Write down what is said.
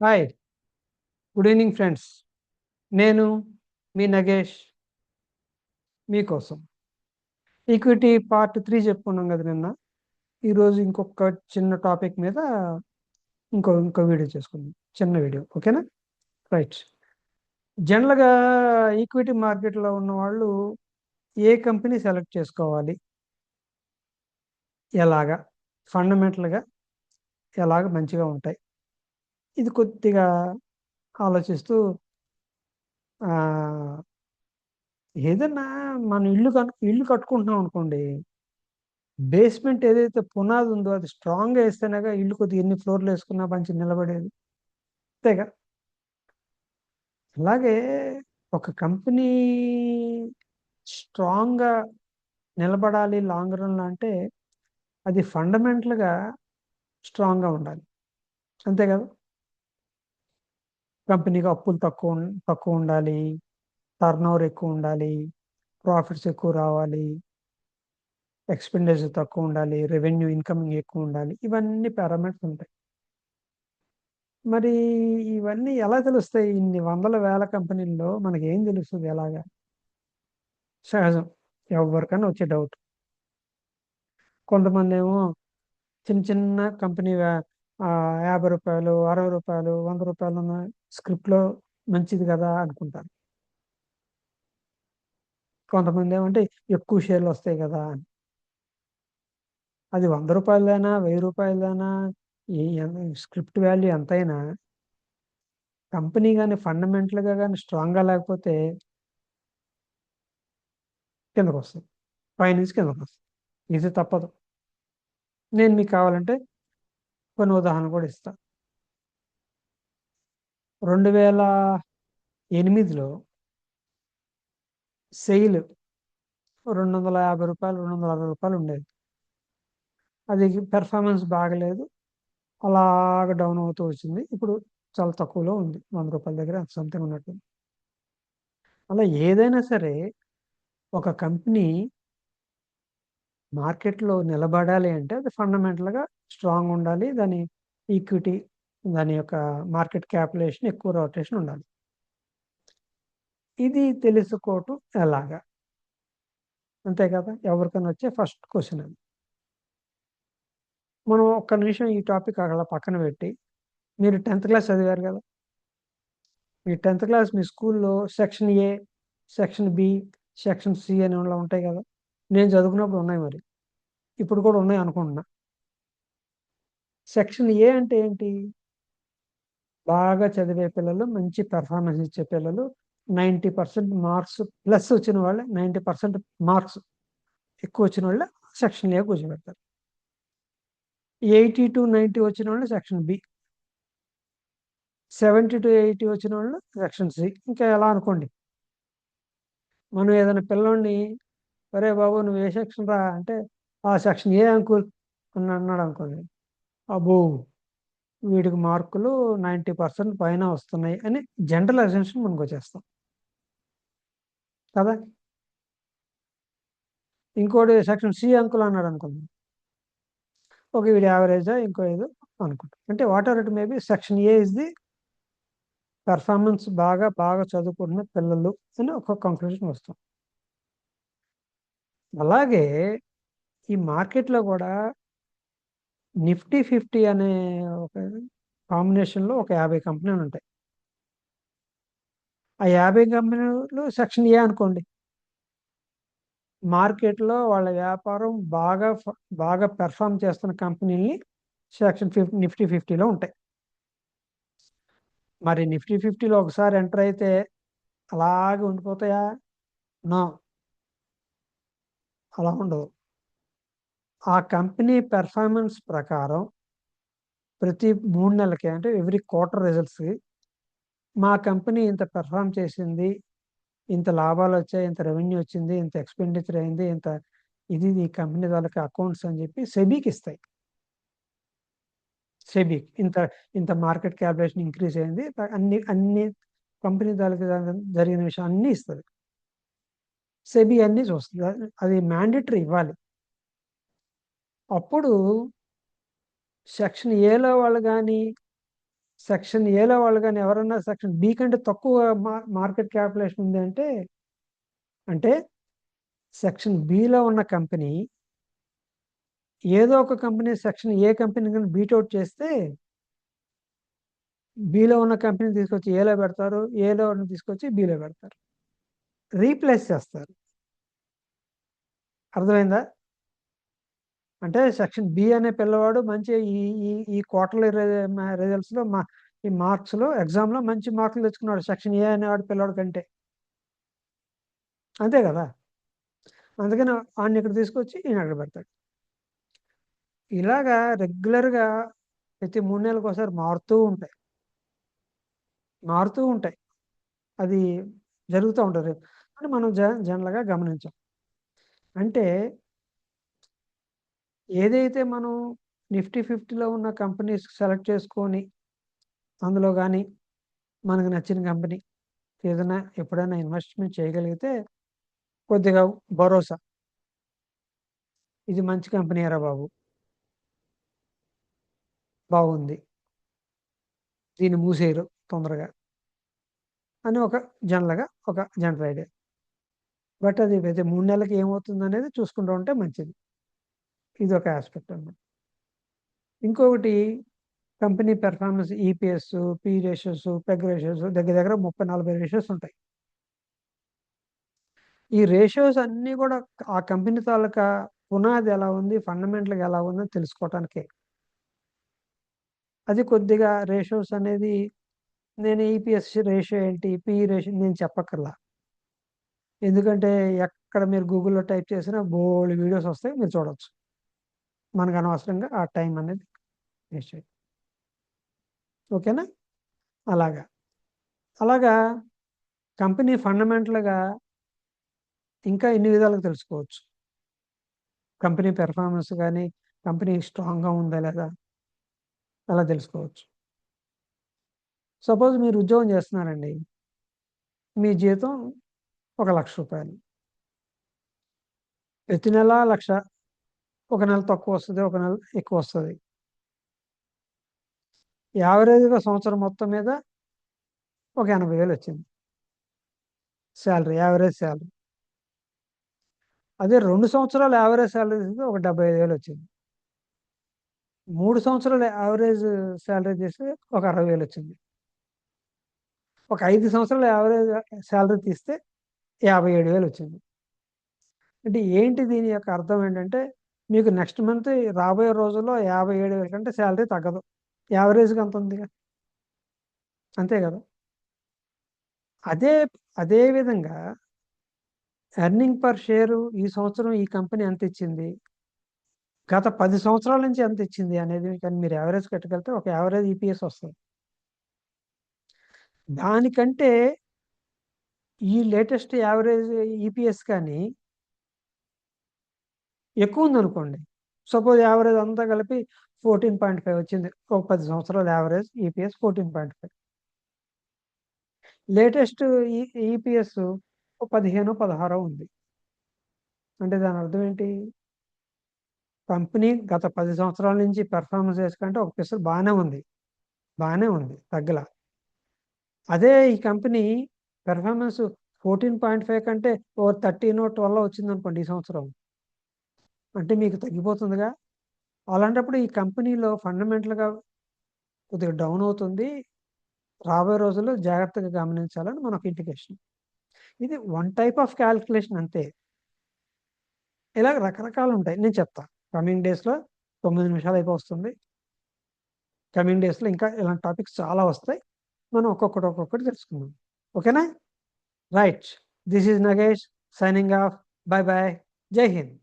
Hi, good evening friends. నేను మీ నగేష్ మీకోసం equity part 3 చెప్పుకున్నాం కదా నిన్న. ఈరోజు ఇంకొక చిన్న టాపిక్ మీద ఇంకో వీడియో చేసుకుందాం. చిన్న వీడియో, ఓకేనా? రైట్. జనరల్గా ఈక్విటీ మార్కెట్లో ఉన్న వాళ్ళు ఏ కంపెనీ సెలెక్ట్ చేసుకోవాలి, ఎలాగా ఫండమెంటల్గా ఎలాగ మంచిగా ఉంటాయి, ఇది కొద్దిగా ఆలోచిస్తూ ఆ, ఏదన్నా మనం ఇల్లు కట్టుకుంటున్నాం అనుకోండి. బేస్మెంట్ ఏదైతే పునాది ఉందో అది స్ట్రాంగ్గా వేస్తేనేగా ఇల్లు కొద్దిగా ఎన్ని ఫ్లోర్లు వేసుకున్నా మంచి నిలబడేది. అంతేగా. అలాగే ఒక కంపెనీ స్ట్రాంగ్గా నిలబడాలి లాంగ్ రన్లో అంటే అది ఫండమెంటల్గా స్ట్రాంగ్గా ఉండాలి. అంతే కదా. కంపెనీకి అప్పులు తక్కువ ఉండాలి, టర్న్ ఓవర్ ఎక్కువ ఉండాలి, ప్రాఫిట్స్ ఎక్కువ రావాలి, ఎక్స్పెండిచర్ తక్కువ ఉండాలి, రెవెన్యూ ఇన్కమింగ్ ఎక్కువ ఉండాలి. ఇవన్నీ పారామీటర్స్ ఉంటాయి. మరి ఇవన్నీ ఎలా తెలుస్తాయి? ఇన్ని వందల వేల కంపెనీల్లో మనకి ఏం తెలుస్తుంది ఎలాగా? సహజం, ఎవరికైనా వచ్చే డౌట్. కొంతమంది ఏమో చిన్న చిన్న కంపెనీ 50 రూపాయలు, 60 రూపాయలు, 100 రూపాయలు ఉన్న స్క్రిప్ట్లో మంచిది కదా అనుకుంటారు. కొంతమంది ఏమంటే ఎక్కువ షేర్లు వస్తాయి కదా అని. అది 100 రూపాయలైనా 1000 రూపాయలైనా ఈ స్క్రిప్ట్ వాల్యూ ఎంతైనా కంపెనీ కానీ ఫండమెంటల్గా కానీ స్ట్రాంగ్గా లేకపోతే కిందకు వస్తుంది, పైనుంచి కిందకు వస్తుంది. ఇది తప్పదు. నేను మీకు కావాలంటే కొన్ని ఉదాహరణలు కూడా ఇస్తాను. 2008లో సెయిల్ 250 రూపాయలు, 260 రూపాయలు ఉండేది. అది పెర్ఫార్మెన్స్ బాగలేదు, అలాగ డౌన్ అవుతూ వచ్చింది. ఇప్పుడు చాలా తక్కువలో ఉంది, 100 రూపాయల దగ్గర సంథింగ్ ఉన్నట్టు. అలా ఏదైనా సరే ఒక కంపెనీ మార్కెట్లో నిలబడాలి అంటే అది ఫండమెంటల్గా స్ట్రాంగ్ ఉండాలి. దాని ఈక్విటీ, దాని యొక్క మార్కెట్ క్యాపిటలైజేషన్, ఎక్కువ రొటేషన్ ఉండాలి. ఇది తెలుసుకోవటం ఎలాగా? అంతే కదా, ఎవరికైనా వచ్చే ఫస్ట్ క్వశ్చన్ అది. మనం ఒక్క నిమిషం ఈ టాపిక్ అక్కడ పక్కన పెట్టి, మీరు 10th క్లాస్ చదివారు కదా. మీ 10th క్లాస్ మీ స్కూల్లో section A, section B, section C అని ఉంటాయి కదా. నేను చదువుకున్నప్పుడు ఉన్నాయి, మరి ఇప్పుడు కూడా ఉన్నాయి అనుకుంటున్నా. సెక్షన్ ఏ అంటే ఏంటి? బాగా చదివే పిల్లలు, మంచి పెర్ఫార్మెన్స్ ఇచ్చే పిల్లలు, 90% మార్క్స్ ప్లస్ వచ్చిన వాళ్ళే, 90% మార్క్స్ ఎక్కువ వచ్చిన వాళ్ళే సెక్షన్ ఏ కూర్చోబెడతారు. 80 to 90 వచ్చిన వాళ్ళు సెక్షన్ బి, 70 to 80 వచ్చిన వాళ్ళు సెక్షన్ సి, ఇంకా ఎలా అనుకోండి. మనం ఏదైనా పిల్లోడిని, ఒరే బాబు నువ్వు ఏ సెక్షన్ రా అంటే, ఆ సెక్షన్ ఏ అంకుల్ అని అన్నాడు అనుకోండి, అబ్బో వీడికి మార్కులు 90% పైన వస్తున్నాయి అని జనరల్ అజంప్షన్ మనకు వచ్చేస్తాం కదా. ఇంకోటి సెక్షన్ సి అంకుల్ అన్నాడు అనుకోండి, ఒక వీడి యావరేజా ఇంకో ఏదో అనుకుంటాం. అంటే what ever it maybe, section A is the performance బాగా బాగా చదువుకుంటున్న పిల్లలు అని ఒక కంక్లూజన్ వస్తాం. అలాగే ఈ మార్కెట్లో కూడా నిఫ్టీ 50 అనే ఒక కాంబినేషన్లో ఒక 50 కంపెనీలు ఉంటాయి. ఆ 50 కంపెనీలు సెక్షన్ ఏ అనుకోండి. మార్కెట్లో వాళ్ళ వ్యాపారం బాగా పెర్ఫామ్ చేస్తున్న కంపెనీని సెక్షన్ నిఫ్టీ 50లో ఉంటాయి. మరి నిఫ్టీ 50లో ఒకసారి ఎంటర్ అయితే అలాగే ఉండిపోతాయా? నో, అలా ఉండదు. ఆ కంపెనీ పెర్ఫార్మెన్స్ ప్రకారం ప్రతి 3 నెలలకి, అంటే ఎవ్రీ క్వార్టర్ రిజల్ట్స్కి, మా కంపెనీ ఇంత పెర్ఫామ్ చేసింది, ఇంత లాభాలు వచ్చాయి, ఇంత రెవెన్యూ వచ్చింది, ఇంత ఎక్స్పెండిచర్ అయింది, ఇంత ఇది ఈ కంపెనీ వాళ్ళకి అకౌంట్స్ అని చెప్పి సెబీకి ఇస్తాయి. సెబీకి ఇంత ఇంత మార్కెట్ క్యాపిటలైజేషన్ ఇంక్రీజ్ అయింది, అన్ని అన్ని కంపెనీ వాళ్ళకి జరిగిన విషయం అన్నీ ఇస్తుంది. సెబీ అన్నీ చూస్తుంది, అది మ్యాండేటరీ ఇవ్వాలి. అప్పుడు సెక్షన్ ఏలో వాళ్ళు కానీ సెక్షన్ ఏలో వాళ్ళు కానీ ఎవరన్నా సెక్షన్ బి కంటే తక్కువ మార్కెట్ క్యాపిటలైజేషన్ ఉంది అంటే సెక్షన్ బిలో ఉన్న కంపెనీ ఏదో ఒక కంపెనీ సెక్షన్ ఏ కంపెనీ కానీ బీట్అవుట్ చేస్తే బిలో ఉన్న కంపెనీని తీసుకొచ్చి ఏలో పెడతారు, ఏలో తీసుకొచ్చి బిలో పెడతారు, రీప్లేస్ చేస్తారు. అర్థమైందా? అంటే సెక్షన్ బి అనే పిల్లవాడు మంచి ఈ ఈ ఈ క్వార్టర్లీ రిజల్ట్స్లో ఈ మార్క్స్లో ఎగ్జామ్లో మంచి మార్కులు తెచ్చుకున్నాడు సెక్షన్ ఏ అనేవాడు పిల్లవాడు కంటే. అంతే కదా? అందుకని వాడిని ఇక్కడ తీసుకొచ్చి ఈయన అక్కడ పెడతాడు. ఇలాగా రెగ్యులర్గా ప్రతి 3 నెలలకు ఒకసారి మారుతూ ఉంటాయి. అది జరుగుతూ ఉంటుంది అని మనం జనరల్గా గమనించాం. అంటే ఏదైతే మనం నిఫ్టీ 50లో ఉన్న కంపెనీస్ సెలెక్ట్ చేసుకొని అందులో కానీ మనకు నచ్చిన కంపెనీ ఏదైనా ఎప్పుడైనా ఇన్వెస్ట్మెంట్ చేయగలిగితే కొద్దిగా భరోసా, ఇది మంచి కంపెనీ రా బాబు, బాగుంది, దీన్ని మూసేయరు తొందరగా అని ఒక జనరల్ ఐడియా. బట్ అది ప్రతి 3 నెలలకి ఏమవుతుంది అనేది చూసుకుంటూ ఉంటే మంచిది. ఇది ఒక ఆస్పెక్ట్ అన్నమాట. ఇంకొకటి company performance, EPS, P ratios, peg ratios దగ్గర 30-40 రేషియోస్ ఉంటాయి. ఈ రేషియోస్ అన్నీ కూడా ఆ కంపెనీ తాలూకా పునాది ఎలా ఉంది, ఫండమెంటల్గా ఎలా ఉందని తెలుసుకోవటానికే. అది కొద్దిగా రేషియోస్ అనేది నేను ఈపీఎస్ రేషియో ఏంటి, పిఈ రేషియో నేను చెప్పక్కర్లా. ఎందుకంటే ఎక్కడ మీరు గూగుల్లో టైప్ చేసినా బోల్డ్ వీడియోస్ వస్తాయి, మీరు చూడవచ్చు. మనకు అనవసరంగా ఆ టైం అనేది వేస్ట్ చేయాలి. ఓకేనా? అలాగా కంపెనీ ఫండమెంటల్గా ఇంకా ఎన్ని విధాలుగా తెలుసుకోవచ్చు. కంపెనీ పెర్ఫార్మెన్స్ కానీ, కంపెనీ స్ట్రాంగ్గా ఉందా లేదా అలా తెలుసుకోవచ్చు. సపోజ్ మీరు ఉద్యోగం చేస్తున్నారండి, మీ జీతం ₹1,00,000, ప్రతి నెల 1,00,000, ఒక నెల తక్కువ వస్తుంది, ఒక నెల ఎక్కువ వస్తుంది. యావరేజ్గా సంవత్సరం మొత్తం మీద ఒక 80,000 వచ్చింది శాలరీ, యావరేజ్ శాలరీ. అదే 2 సంవత్సరాలు యావరేజ్ శాలరీ తీస్తే ఒక 75,000 వచ్చింది. 3 సంవత్సరాలు యావరేజ్ శాలరీ తీస్తే ఒక 60,000 వచ్చింది. ఒక 5 సంవత్సరాలు యావరేజ్ శాలరీ తీస్తే 57,000 వచ్చింది. అంటే ఏంటి దీని యొక్క అర్థం ఏంటంటే, మీకు నెక్స్ట్ మంత్ రాబోయే రోజుల్లో 57,000 కంటే శాలరీ తగ్గదు. యావరేజ్గా అంత ఉంది, అంతే కదా? అదే విధంగా ఎర్నింగ్ పర్ షేరు ఈ సంవత్సరం ఈ కంపెనీ ఎంత ఇచ్చింది, గత 10 సంవత్సరాల నుంచి ఎంత ఇచ్చింది అనేది కానీ మీరు యావరేజ్ కట్టగలిగితే ఒక యావరేజ్ ఈపీఎస్ వస్తుంది. దానికంటే ఈ లేటెస్ట్ యావరేజ్ ఈపీఎస్ కానీ ఎక్కువ ఉందనుకోండి, సపోజ్ యావరేజ్ అంతా కలిపి 14.5 వచ్చింది, ఒక 10 సంవత్సరాల యావరేజ్ ఈపీఎస్ 14.5. లేటెస్ట్ ఈపీఎస్ 15-16 ఉంది. అంటే దాని అర్థం ఏంటి? కంపెనీ గత 10 సంవత్సరాల నుంచి పెర్ఫార్మెన్స్ చేసుకుంటే ఒక పిసర్ బాగానే ఉంది, తగ్గల. అదే ఈ కంపెనీ పెర్ఫార్మెన్స్ 14.5 కంటే ఓ 13-12 వచ్చింది అనుకోండి ఈ సంవత్సరం, అంటే మీకు తగ్గిపోతుందిగా. అలాంటప్పుడు ఈ కంపెనీలో ఫండమెంటల్గా కొద్దిగా డౌన్ అవుతుంది, రాబోయే రోజుల్లో జాగ్రత్తగా గమనించాలని మనకు ఇండికేషన్. ఇది వన్ టైప్ ఆఫ్ క్యాలిక్యులేషన్ అంతే. ఇలా రకరకాలు ఉంటాయి, నేను చెప్తా. కమింగ్ డేస్లో 9 నిమిషాలు అయిపోతుంది. కమింగ్ డేస్లో ఇంకా ఇలాంటి టాపిక్స్ చాలా వస్తాయి, మనం ఒక్కొక్కటి తెలుసుకుందాం. ఓకేనా? Right. This is Nagesh signing off. Bye bye. Jai Hind.